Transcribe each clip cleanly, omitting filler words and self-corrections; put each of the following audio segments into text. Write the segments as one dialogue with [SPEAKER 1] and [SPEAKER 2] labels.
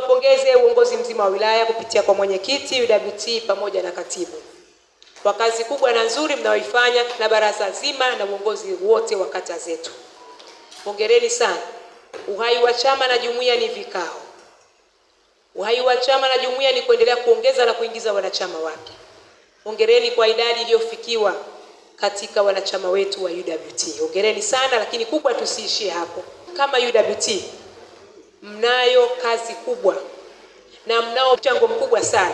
[SPEAKER 1] Niwapongeze uongozi mzima wa wilaya kupitia kwa mwenyekiti, UWT pamoja na katibu kwa kazi kubwa na nzuri mnaoifanya, na baraza zima na uongozi wote wa kata zetu. Hongereni sana. Uhai wa chama na jumuiya ni vikao. Uhai wa chama na jumuiya ni kuendelea kuongeza na kuingiza wanachama wapya. Hongereni kwa idadi iliyofikiwa katika wanachama wetu wa UWT. Hongereni sana, lakini kubwa tusiishie hapo. Kama UWT mnayo kazi kubwa na mnao mchango mkubwa sana.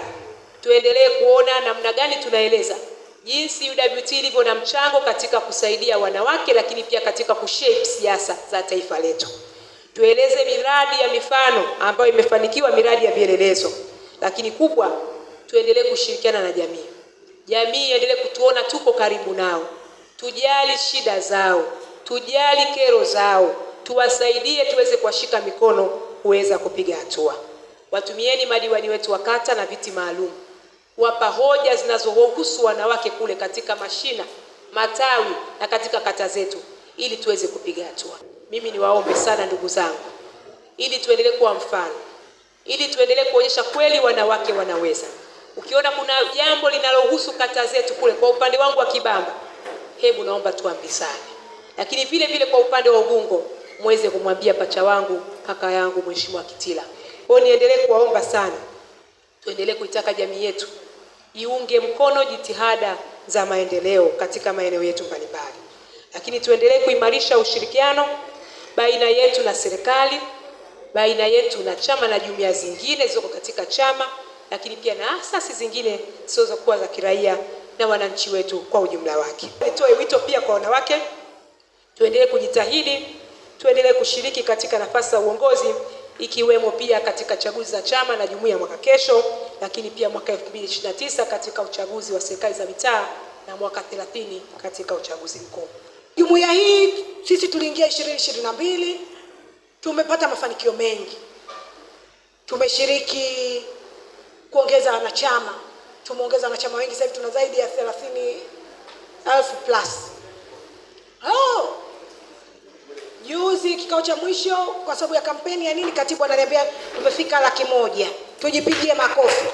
[SPEAKER 1] Tuendelee kuona namna gani tunaeleza jinsi UWT ilivyo na mchango katika kusaidia wanawake, lakini pia katika kushape siasa za taifa letu. Tueleze miradi ya mifano ambayo imefanikiwa, miradi ya vielelezo, lakini kubwa tuendelee kushirikiana na jamii. Jamii iendelee kutuona tuko karibu nao. Tujali shida zao, tujali kero zao, tuwasaidie tuweze kuwashika mikono kuweza kupiga hatua. Watumieni madiwani wetu wa kata na viti maalum kuwapa hoja zinazohusu wanawake kule katika mashina, matawi na katika kata zetu ili tuweze kupiga hatua. Mimi niwaombe sana ndugu zangu, ili tuendelee kuwa mfano, ili tuendelee kuonyesha kweli wanawake wanaweza. Ukiona kuna jambo linalohusu kata zetu kule, kwa upande wangu wa Kibamba, hebu naomba tuambizane. Lakini vile vile kwa upande wa Ubungo muweze kumwambia pacha wangu, kaka yangu Mheshimiwa Kitila. Kwa niendelee kuwaomba sana, tuendelee kuitaka jamii yetu iunge mkono jitihada za maendeleo katika maeneo yetu mbalimbali. Lakini tuendelee kuimarisha ushirikiano baina yetu na serikali, baina yetu na chama na jumuiya zingine ziko katika chama, lakini pia na asasi zingine zisizokuwa za kiraia na wananchi wetu kwa ujumla wake. Nitoe wito pia kwa wanawake, tuendelee kujitahidi, tuendelee kushiriki katika nafasi za uongozi, ikiwemo pia katika chaguzi za chama na jumuiya mwaka kesho, lakini pia mwaka 2029 katika uchaguzi wa serikali za mitaa na mwaka 30 katika uchaguzi mkuu.
[SPEAKER 2] Jumuiya hii sisi tuliingia 2022, tumepata mafanikio mengi. Tumeshiriki kuongeza wanachama. Tumeongeza wanachama wengi, sasa hivi tuna zaidi ya 30,000 plus. Juzi kikao cha mwisho kwa sababu ya kampeni ya nini, katibu ananiambia tumefika 100,000. Tujipigie makofi.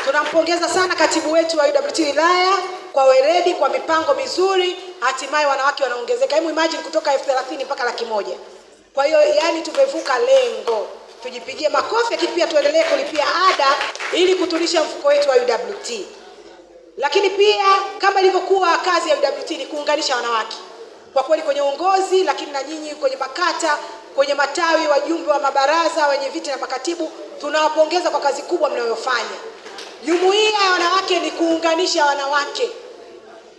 [SPEAKER 2] Tunampongeza sana katibu wetu wa UWT wilaya kwa weledi, kwa mipango mizuri, hatimaye wanawake wanaongezeka. Hebu imagine kutoka 30,000 mpaka 100,000. Kwa hiyo yani tumevuka lengo. Tujipigie makofi, lakini pia tuendelee kulipia ada ili kutulisha mfuko wetu wa UWT. Lakini pia kama ilivyokuwa kazi ya UWT ni kuunganisha wanawake. Kwa kweli kwenye uongozi, lakini na nyinyi kwenye makata, kwenye matawi, wajumbe wa mabaraza, wenye viti na makatibu, tunawapongeza kwa kazi kubwa mnayofanya. Jumuiya ya wanawake ni kuunganisha wanawake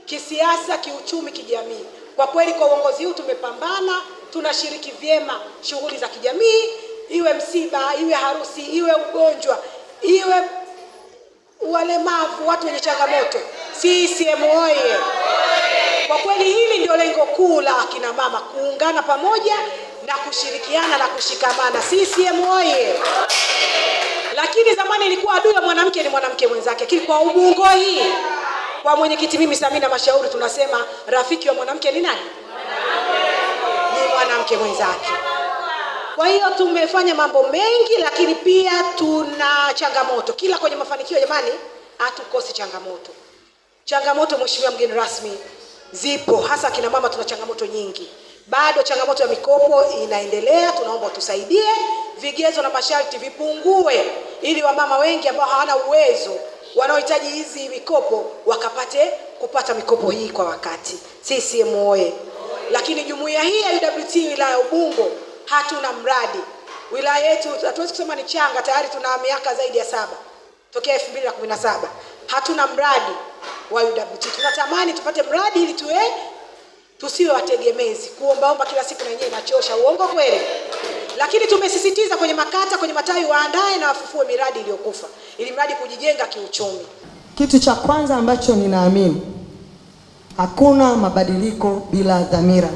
[SPEAKER 2] kisiasa, kiuchumi, kijamii. Kwa kweli kwa uongozi huu tumepambana, tunashiriki vyema shughuli za kijamii, iwe msiba, iwe harusi, iwe ugonjwa, iwe walemavu, watu wenye changamoto. CCM oye! Kwa kweli hili ndio lengo kuu la akina mama, kuungana pamoja na kushirikiana na kushikamana. CCM oye! Lakini zamani ilikuwa adui ya mwanamke ni mwanamke mwenzake. Lakini kwa Ubungo hii, kwa mwenyekiti mimi Samina Mashauri, tunasema rafiki wa mwanamke ni nani? Ni mwanamke mwenzake. Kwa hiyo tumefanya mambo mengi, lakini pia tuna changamoto. Kila kwenye mafanikio jamani, hatukosi changamoto. Changamoto, mheshimiwa mgeni rasmi, zipo, hasa kina mama tuna changamoto nyingi. Bado changamoto ya mikopo inaendelea, tunaomba tusaidie, vigezo na masharti vipungue ili wamama wengi ambao hawana uwezo, wanaohitaji hizi mikopo wakapate kupata mikopo hii kwa wakati. CCM oye! Lakini jumuiya hii ya UWT wilaya ya Ubungo hatuna mradi. Wilaya yetu hatuwezi kusema ni changa, tayari tuna miaka zaidi ya 7 tokea 2017. Hatuna mradi wa UWT. Tunatamani tupate mradi ili tusiwe wategemezi. Kuombaomba kila siku na yenyewe inachosha, uongo kweli? Lakini tumesisitiza kwenye makata, kwenye matawi waandae na wafufue miradi iliyokufa, ili mradi kujijenga kiuchumi.
[SPEAKER 3] Kitu cha kwanza ambacho ninaamini, hakuna mabadiliko bila dhamira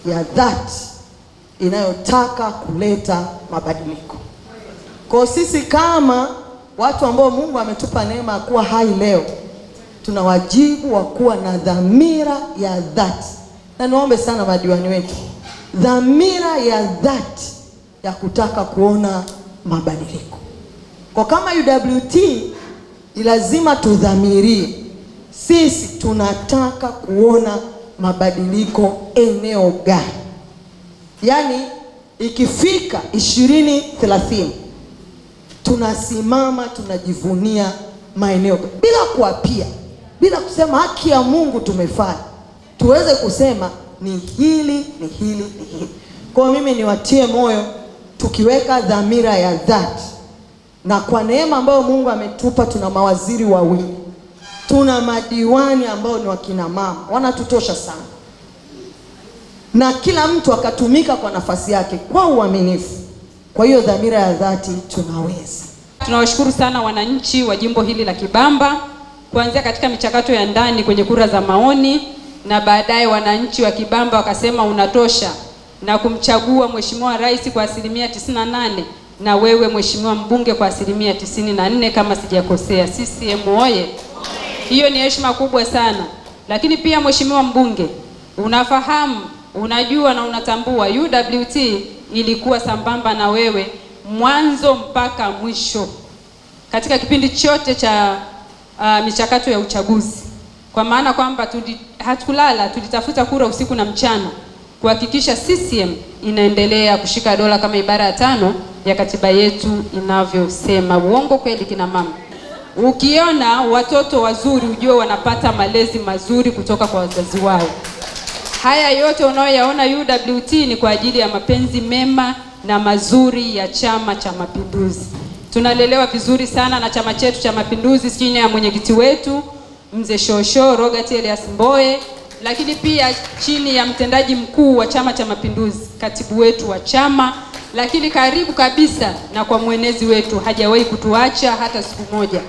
[SPEAKER 3] ya dhati inayotaka kuleta mabadiliko. Kwa sisi kama watu ambao Mungu ametupa neema kuwa hai leo, tuna wajibu wa kuwa na dhamira ya dhati. Na niombe sana madiwani wetu, dhamira ya dhati ya kutaka kuona mabadiliko. Kwa kama UWT ni lazima tudhamirie, sisi tunataka kuona mabadiliko eneo gani. Yaani ikifika 2030 tunasimama tunajivunia maeneo bila kuapia, bila kusema haki ya Mungu tumefanya, tuweze kusema ni hili, ni hili, ni hili. Kwa mimi niwatie moyo, tukiweka dhamira ya dhati, na kwa neema ambayo Mungu ametupa, tuna mawaziri wawili, tuna madiwani ambao ni wakina mama, wanatutosha sana, na kila mtu akatumika kwa nafasi yake kwa uaminifu. Kwa hiyo dhamira ya dhati tunaweza.
[SPEAKER 4] Tunawashukuru sana wananchi wa jimbo hili la Kibamba, kuanzia katika michakato ya ndani kwenye kura za maoni, na baadaye wananchi wa Kibamba wakasema unatosha na kumchagua Mheshimiwa Rais kwa 98% na wewe Mheshimiwa mbunge kwa 94% kama sijakosea. CCM oye! Hiyo ni heshima kubwa sana. Lakini pia Mheshimiwa mbunge, unafahamu, unajua na unatambua UWT ilikuwa sambamba na wewe mwanzo mpaka mwisho katika kipindi chote cha michakato ya uchaguzi, kwa maana kwamba hatukulala, tulitafuta kura usiku na mchana kuhakikisha CCM inaendelea kushika dola kama ibara ya 5 ya katiba yetu inavyosema. Uongo kweli kina mama? Ukiona watoto wazuri ujue wanapata malezi mazuri kutoka kwa wazazi wao. Haya yote unayoyaona UWT ni kwa ajili ya mapenzi mema na mazuri ya Chama cha Mapinduzi. Tunalelewa vizuri sana na chama chetu cha Mapinduzi chini ya mwenyekiti wetu Mzee Shosho Robert Elias Mbowe, lakini pia chini ya mtendaji mkuu wa Chama cha Mapinduzi, katibu wetu wa chama, lakini karibu kabisa na kwa mwenezi wetu, hajawahi kutuacha hata siku moja.